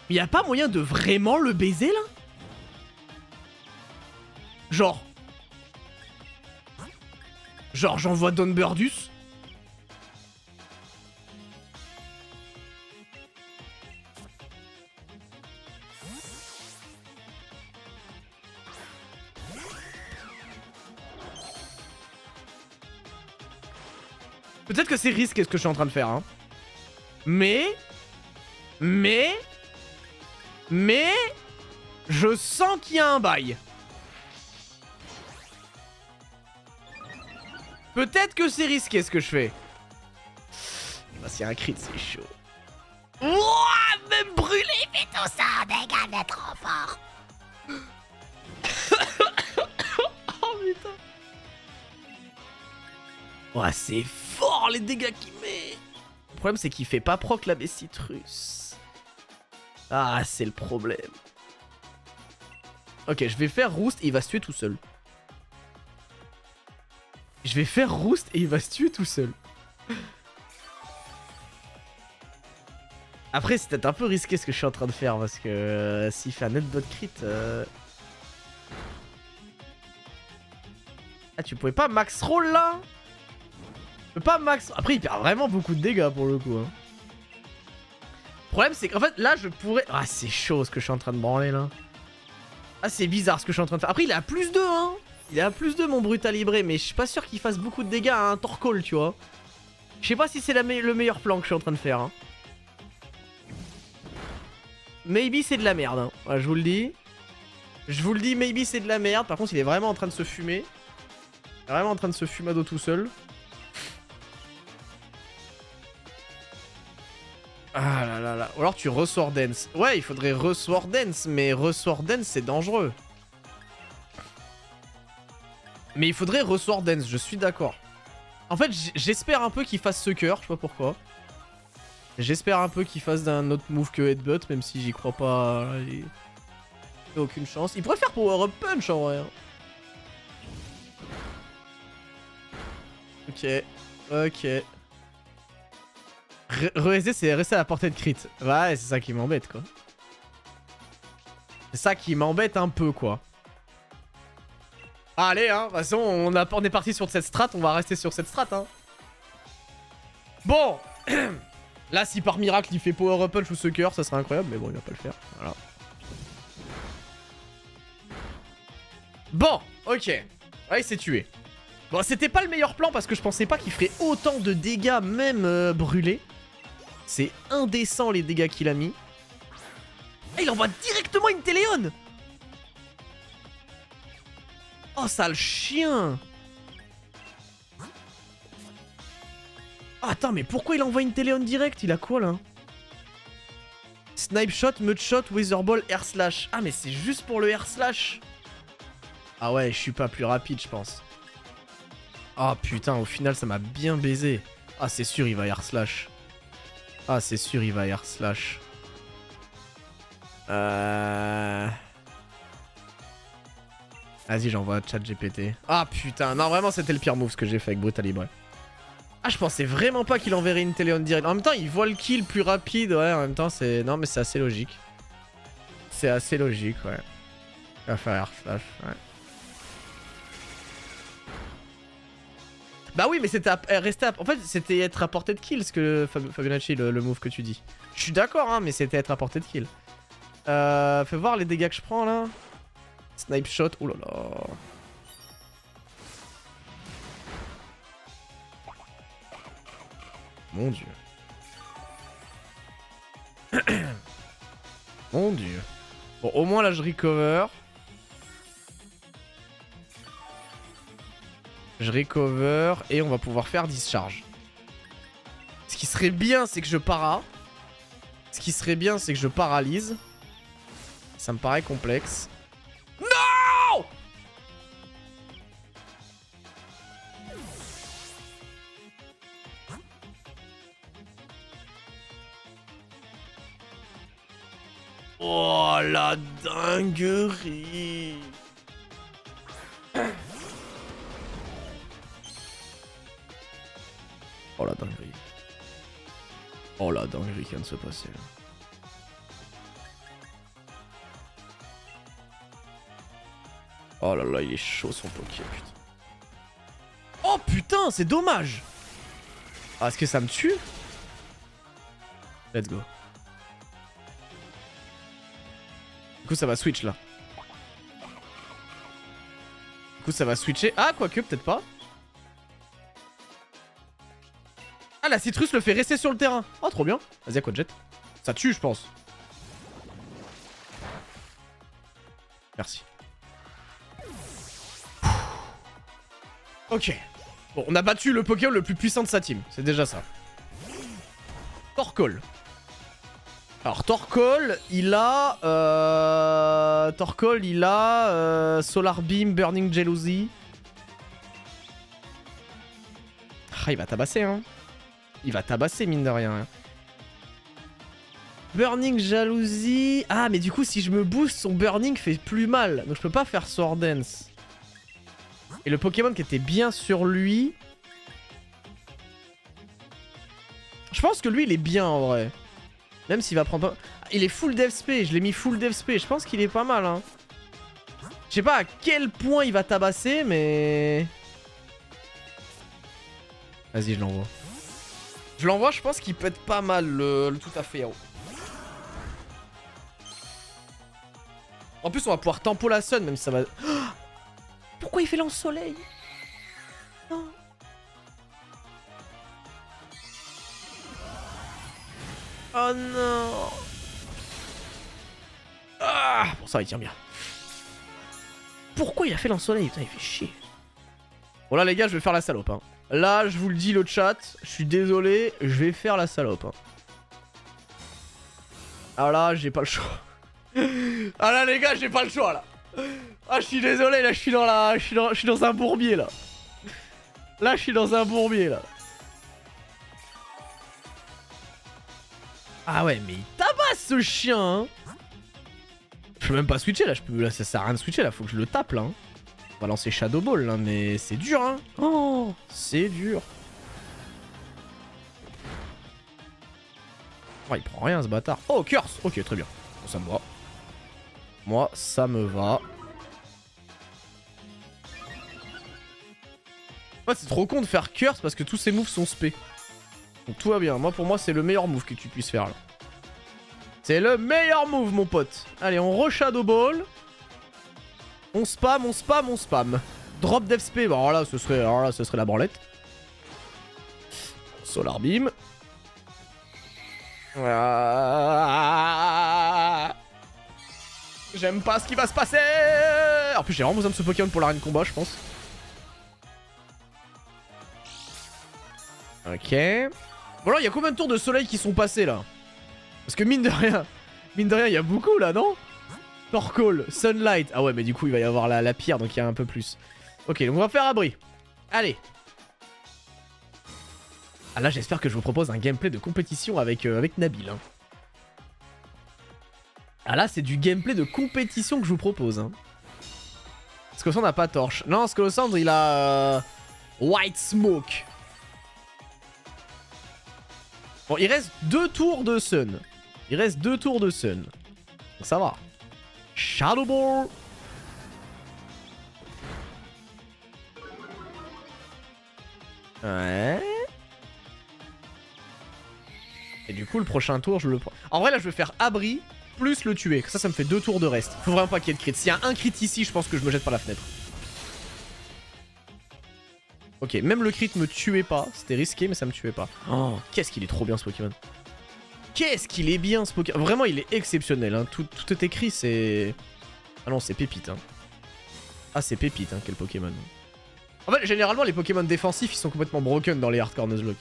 Il n'y a pas moyen de vraiment le baiser, là? Genre, j'envoie Don Burdus. Peut-être que c'est risqué ce que je suis en train de faire, hein. Mais, je sens qu'il y a un bail. Peut-être que c'est risqué ce que je fais. Bah, s'il y a un crit, c'est chaud. Ouah, même brûlé, il fait tout ça, dégâts d'être trop fort. Oh putain. Ouah, c'est fort les dégâts qu'il met. Le problème, c'est qu'il fait pas proc la Bestitrus. Ah, c'est le problème. Ok, je vais faire Roost et il va se tuer tout seul. Je vais faire Roost et il va se tuer tout seul. Après, c'est peut-être un peu risqué ce que je suis en train de faire parce que s'il fait un headbutt crit... Ah, tu pouvais pas max roll là? Tu peux pas max... Après, il perd vraiment beaucoup de dégâts pour le coup. Hein. Le problème, c'est qu'en fait, là, je pourrais... Ah, c'est chaud ce que je suis en train de branler là. Ah, c'est bizarre ce que je suis en train de faire. Après, il est à plus 2, hein. Il est à plus 2 mon Brutalibré, mais je suis pas sûr qu'il fasse beaucoup de dégâts à un Torkoal, tu vois. Je sais pas si c'est le meilleur plan que je suis en train de faire. Hein. Maybe c'est de la merde, hein. Ouais, je vous le dis. Je vous le dis, maybe c'est de la merde. Par contre, il est vraiment en train de se fumer. Il est vraiment en train de se fumado tout seul. Ah là là là. Ou alors tu re-Sword Dance. Ouais, il faudrait re-Sword Dance, mais re-Sword Dance, c'est dangereux. Mais il faudrait re-Sword Dance, je suis d'accord. En fait, j'espère un peu qu'il fasse Sucker, je sais pas pourquoi. J'espère un peu qu'il fasse d'un autre move que Headbutt, même si j'y crois pas. Il a aucune chance. Il pourrait faire Power Up Punch en vrai. Ok. Ok. Re-SD, c'est rester à la portée de crit. Ouais, c'est ça qui m'embête, quoi. C'est ça qui m'embête un peu, quoi. Allez, hein. De toute façon, on est parti sur cette strat. On va rester sur cette strat, hein. Bon. Là, si par miracle, il fait Power Up Punch ou Sucker, ça serait incroyable. Mais bon, il va pas le faire. Voilà. Bon, ok. Ouais, il s'est tué. Bon, c'était pas le meilleur plan parce que je pensais pas qu'il ferait autant de dégâts, même brûlés. C'est indécent les dégâts qu'il a mis. Et il envoie directement une Téléon. Oh, sale chien. Oh, attends, mais pourquoi il envoie une Téléon direct? Il a quoi, là? Snipe Shot, Mud Shot, Wither Ball, Air Slash. Ah, mais c'est juste pour le Air Slash. Ah ouais, je suis pas plus rapide, je pense. Ah, putain, au final, ça m'a bien baisé. Ah, c'est sûr, il va Air Slash. Ah, c'est sûr, il va Air Slash. Vas-y, j'envoie ChatGPT. Ah, putain. Non, vraiment, c'était le pire move ce que j'ai fait avec Brutalibré. Ah, je pensais vraiment pas qu'il enverrait une Téléon direct. En même temps, il voit le kill plus rapide. Ouais, en même temps, c'est... Non, mais c'est assez logique. C'est assez logique, ouais. Il va faire Air Slash, ouais. Bah oui, mais c'était rester à... En fait, c'était être à portée de kill, ce que Fabionacci, le move que tu dis. Je suis d'accord, hein, mais c'était être à portée de kill. Fais voir les dégâts que je prends, là. Snipe Shot, oh là là. Mon dieu. Mon dieu. Bon, au moins, là, je recover. Je recover et on va pouvoir faire discharge. Ce qui serait bien, c'est que je paralyse. Ça me paraît complexe. Non! Oh la dinguerie. Oh la dinguerie. Oh la dinguerie qui vient de se passer là. Oh là là, il est chaud son Poké, putain. Oh putain, c'est dommage. Ah, est-ce que ça me tue? Let's go. Du coup, ça va switch là. Du coup, ça va switcher. Ah, quoique, peut-être pas. Ah, la citrus le fait rester sur le terrain. Oh, trop bien. Vas-y, à quoi de jet. Ça tue, je pense. Merci. Ok. Bon, on a battu le Pokémon le plus puissant de sa team. C'est déjà ça. Torkoal. Alors, Torkoal, il a... Torkoal, il a... Solar Beam, Burning Jealousy. Ah, il va tabasser, hein. Il va tabasser, mine de rien. Hein. Burning Jalousie. Ah, mais du coup, si je me booste, son Burning fait plus mal. Donc, je peux pas faire Sword Dance. Et le Pokémon qui était bien sur lui... Je pense que lui, il est bien, en vrai. Même s'il va prendre pas... Il est full dev spé. Je l'ai mis full dev spé. Je pense qu'il est pas mal, hein. Je sais pas à quel point il va tabasser, mais... Vas-y, je l'envoie. Je l'envoie, je pense qu'il peut être pas mal, le tout à fait héros. En plus, on va pouvoir tempo la Sun, même si ça va... Oh, pourquoi il fait lance-soleil? Non. Oh non. Ah, bon, ça, il tient bien. Pourquoi il a fait lance-soleil? Putain, il fait chier. Bon, là, les gars, je vais faire la salope, hein. Là, je vous le dis, le chat, je suis désolé, je vais faire la salope. Hein. Ah là, j'ai pas le choix. Ah là, les gars, j'ai pas le choix, là. Ah, je suis désolé, là, je suis dans la... Je suis dans un bourbier, là. Là, je suis dans un bourbier, là. Ah ouais, mais il tabasse, ce chien, hein. Je peux même pas switcher, là. Là, ça sert à rien de switcher, là. Faut que je le tape, là. Hein. On va lancer Shadow Ball, là, mais c'est dur, hein. Oh, c'est dur. Oh, il prend rien, ce bâtard. Oh, Curse. Ok, très bien. Bon, ça me va. Moi, ça me va. En fait, c'est trop con de faire Curse parce que tous ces moves sont spé. Donc, tout va bien. Moi, pour moi, c'est le meilleur move que tu puisses faire, là. C'est le meilleur move, mon pote. Allez, on re-Shadow Ball. On spam, on spam, on spam. Drop Dev Spé, bon, alors là, ce serait la branlette. Solar Beam. J'aime pas ce qui va se passer. En plus, j'ai vraiment besoin de ce Pokémon pour l'arène combat, je pense. Ok. Bon, là, il y a combien de tours de soleil qui sont passés, là? Parce que mine de rien, il y a beaucoup, là, non? Torkoal, Sunlight. Ah ouais, mais du coup, il va y avoir la pierre, donc il y a un peu plus. Ok, donc on va faire abri. Allez. Ah là, j'espère que je vous propose un gameplay de compétition avec Nabil. Hein. Ah là, c'est du gameplay de compétition que je vous propose. Hein. Scolossandre n'a pas torche. Non, Scolossandre, il a... White Smoke. Bon, il reste 2 tours de Sun. Donc ça va. Shadow Ball. Ouais. Et du coup, le prochain tour, je le prends. En vrai, là, je vais faire abri plus le tuer. Ça me fait 2 tours de reste. Faut vraiment pas qu'il y ait de crit. S'il y a un crit ici, je pense que je me jette par la fenêtre. Ok, même le crit me tuait pas. C'était risqué, mais ça me tuait pas. Oh, qu'est-ce qu'il est trop bien, ce Pokémon. Qu'est-ce qu'il est bien, ce Pokémon. Vraiment, il est exceptionnel. Hein. Tout est écrit, c'est... Ah non, c'est pépite. Hein. Ah, c'est pépite, hein, quel Pokémon. En fait, généralement, les Pokémon défensifs, ils sont complètement broken dans les Hardcore Nuzlocke.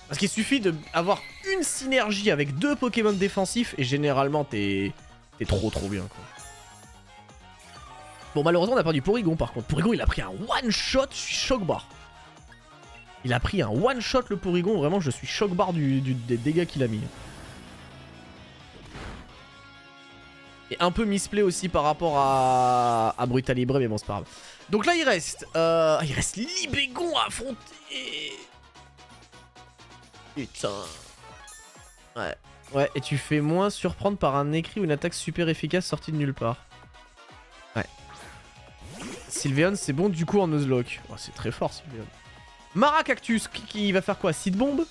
Parce qu'il suffit d'avoir une synergie avec 2 Pokémon défensifs, et généralement, t'es trop bien, quoi. Bon, malheureusement, on a perdu Porygon, par contre. Porygon, il a pris un one-shot, je suis choc-barre. Il a pris un one-shot, le Porygon. Vraiment, je suis choc-barre des dégâts qu'il a mis. Et un peu misplay aussi par rapport à Brutal Libre, mais bon, c'est pas grave. Donc là, il reste Libégon à affronter. Putain. Ouais. Ouais, et tu fais moins surprendre par un écrit ou une attaque super efficace sortie de nulle part. Ouais. Sylveon, c'est bon du coup en Nuzlocke. Oh, c'est très fort, Sylveon. Maracactus, qui va faire quoi? Seed Bomb?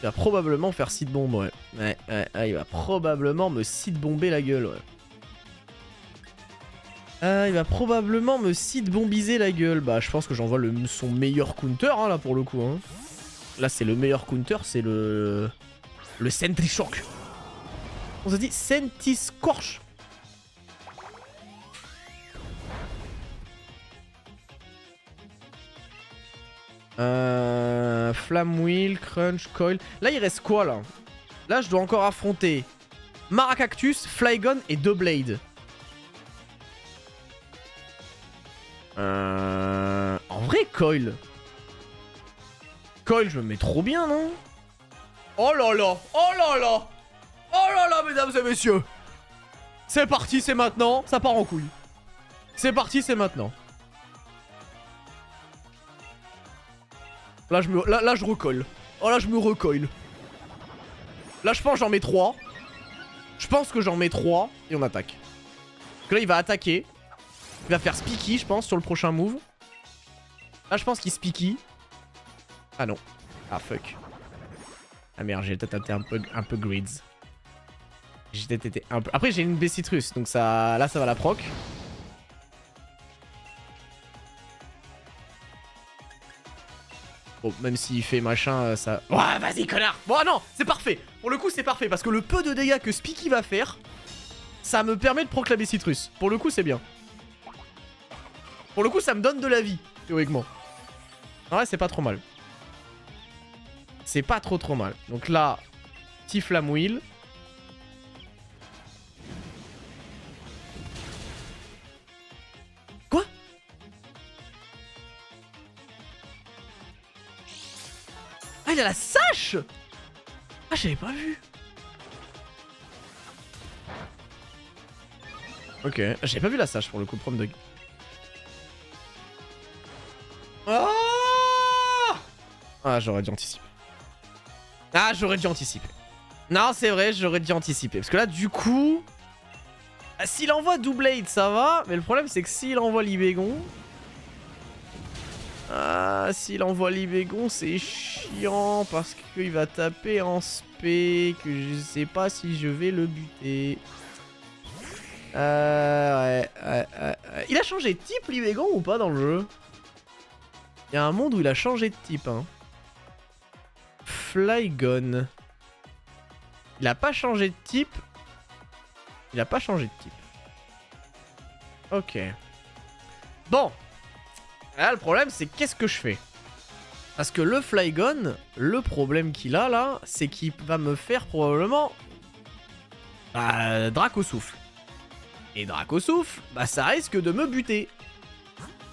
Il va probablement faire Seed Bomb, ouais. Ouais, il va probablement me Seed Bomber la gueule, ouais. Il va probablement me Seed Bombiser la gueule. Bah, je pense que j'envoie son meilleur counter, hein, là, pour le coup. Hein. Là, c'est le meilleur counter, c'est le Sentry Shock. On se dit Sentry Scorch. Flamme Wheel, Crunch, Coil. Là, il reste quoi, là? Là, je dois encore affronter Maracactus, Flygon et Doublade. En vrai, Coil. Coil, je me mets trop bien, non? Oh là là! Oh là là! Oh là là, mesdames et messieurs! C'est parti, c'est maintenant. Ça part en couille. C'est parti, c'est maintenant. Là, je recolle. Oh là, je me recolle. Là, je pense que j'en mets 3. Je pense que j'en mets 3 et on attaque. Donc là, il va attaquer. Il va faire Speaky, je pense, sur le prochain move. Là, je pense qu'il Speaky. Ah non. Ah, fuck. Ah merde, j'ai peut-être été un peu grids. J'ai peut-être été un peu... Après, j'ai une Bessitrus, donc ça... Là, ça va la proc. Bon, même s'il fait machin, ça... Ouais, vas-y, connard! Bon, non, c'est parfait. Pour le coup, c'est parfait, parce que le peu de dégâts que Speaky va faire, ça me permet de proc la Bessitrus. Pour le coup, c'est bien. Pour le coup, ça me donne de la vie, théoriquement. Ouais, c'est pas trop mal. C'est pas trop mal. Donc là, petit Flamme Wheel. Quoi? Ah, il a la sache! Ah, j'avais pas vu. Ok, j'avais pas vu la sache pour le coup, prom de... Ah, j'aurais dû anticiper. Ah, j'aurais dû anticiper. Non, c'est vrai, j'aurais dû anticiper. Parce que là, du coup... S'il envoie Doublade, ça va. Mais le problème, c'est que s'il envoie Libégon... Ah, s'il envoie Libégon, c'est chiant. Parce qu'il va taper en spé. Que je sais pas si je vais le buter. Ouais. Il a changé de type, Libégon, ou pas, dans le jeu? Il y a un monde où il a changé de type, hein. Flygon. Il a pas changé de type. Il a pas changé de type. Ok. Bon. Là, le problème, c'est qu'est-ce que je fais? Parce que le Flygon, le problème qu'il a là, c'est qu'il va me faire probablement... Dracosouffle. Et Dracosouffle, bah ça risque de me buter.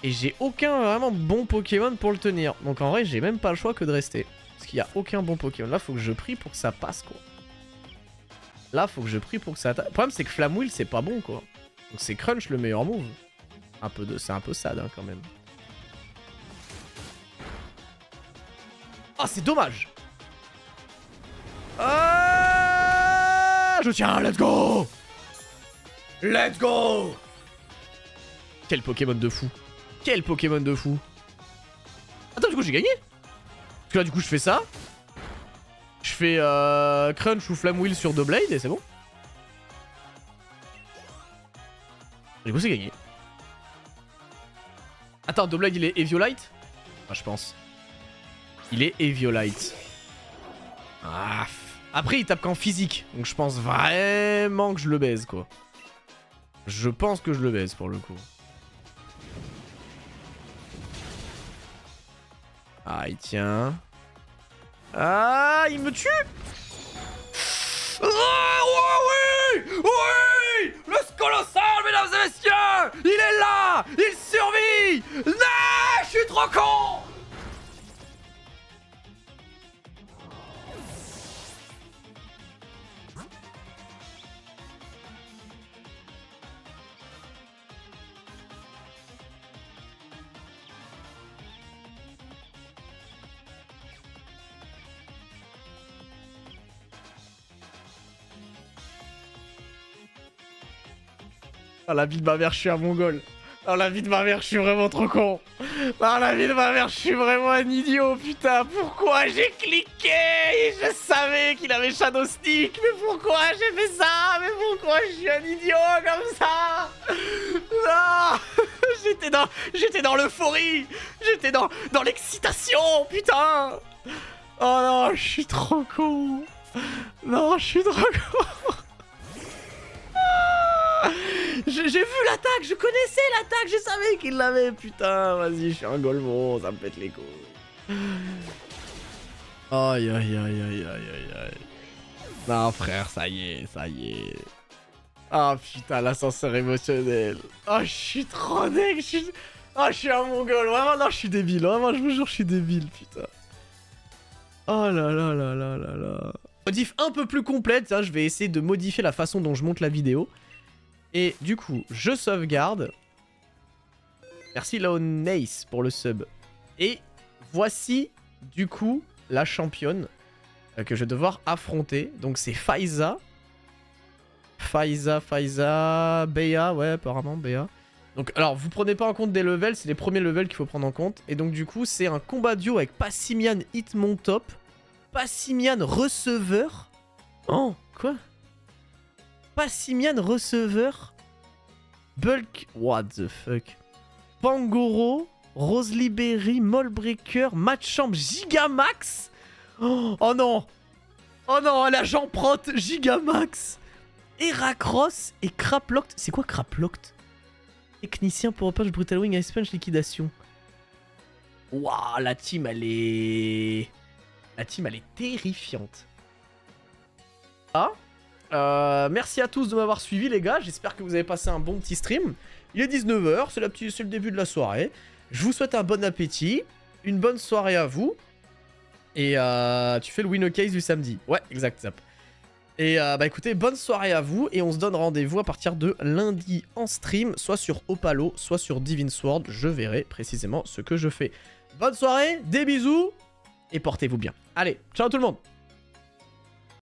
Et j'ai aucun vraiment bon Pokémon pour le tenir. Donc en vrai, j'ai même pas le choix que de rester. Parce qu'il n'y a aucun bon Pokémon. Là, faut que je prie pour que ça passe, quoi. Là, faut que je prie pour que ça attaque. Le problème, c'est que Flamme Wheel, c'est pas bon, quoi. Donc c'est Crunch le meilleur move. C'est un peu sad, hein, quand même. Ah, c'est dommage. Ah, je tiens, let's go. Let's go. Quel Pokémon de fou. Quel Pokémon de fou. Attends, du coup, j'ai gagné. Parce que là, du coup, je fais ça. Je fais Crunch ou Flamme Wheel sur Doublade et c'est bon. Du coup, c'est gagné. Attends, Doublade, il est Eviolite? Ah, je pense. Il est Eviolite. Ah. Après, il tape qu'en physique. Donc, je pense vraiment que je le baise, quoi. Je pense que je le baise, pour le coup. Ah, il tient. Ah, il me tue. Ah, oui, oui, oui. Le colossal, mesdames et messieurs. Il est là. Il survit. Non, je suis trop con. Ah, la vie de ma mère, je suis un mongol. Oh, la vie de ma mère, je suis vraiment trop con. Oh, la vie de ma mère, je suis vraiment un idiot, putain. Pourquoi j'ai cliqué? Je savais qu'il avait Shadow Sneak. Mais pourquoi j'ai fait ça? Mais pourquoi je suis un idiot comme ça? Non. J'étais dans l'euphorie. J'étais dans l'excitation, putain. Oh non, je suis trop con. Non, je suis trop con. J'ai vu l'attaque, je connaissais l'attaque, je savais qu'il l'avait, putain, vas-y, je suis un golemon, ça me pète les couilles. Aïe, aïe, aïe, aïe, aïe, aïe, aïe. Non, frère, ça y est, ça y est. Ah, putain, l'ascenseur émotionnel. Oh, je suis trop deg, oh, je suis un mongol, vraiment, non, je suis débile, vraiment, je vous jure, je suis débile, putain. Oh là là là là là là. Modif un peu plus complète, hein, je vais essayer de modifier la façon dont je monte la vidéo. Et du coup, je sauvegarde. Merci Laonace pour le sub. Et voici, du coup, la championne que je vais devoir affronter. Donc c'est Faiza. Faiza, Bea, ouais, apparemment, Bea. Donc, alors, vous prenez pas en compte des levels, c'est les premiers levels qu'il faut prendre en compte. Et donc, du coup, c'est un combat duo avec Passimian Hitmontop. Passimian receveur. Oh, quoi? Passimian receveur. Bulk. What the fuck? Pangoro. Rosely Berry. Mollbreaker. Matchamp Gigamax. Oh, oh non. Oh non, la Jamprote Gigamax. Heracross et Craplocked. C'est quoi Craplocked? Technicien pour punch, Brutal Wing, Ice Punch, liquidation. Waouh, la team elle est... La team elle est terrifiante. Ah. Merci à tous de m'avoir suivi les gars, j'espère que vous avez passé un bon petit stream. Il est 19 h, c'est le début de la soirée. Je vous souhaite un bon appétit, une bonne soirée à vous. Et tu fais le win case du samedi. Ouais, exact, zap. Et bah écoutez, bonne soirée à vous et on se donne rendez-vous à partir de lundi en stream, soit sur Opalo, soit sur Divine Sword. Je verrai précisément ce que je fais. Bonne soirée, des bisous et portez-vous bien. Allez, ciao tout le monde!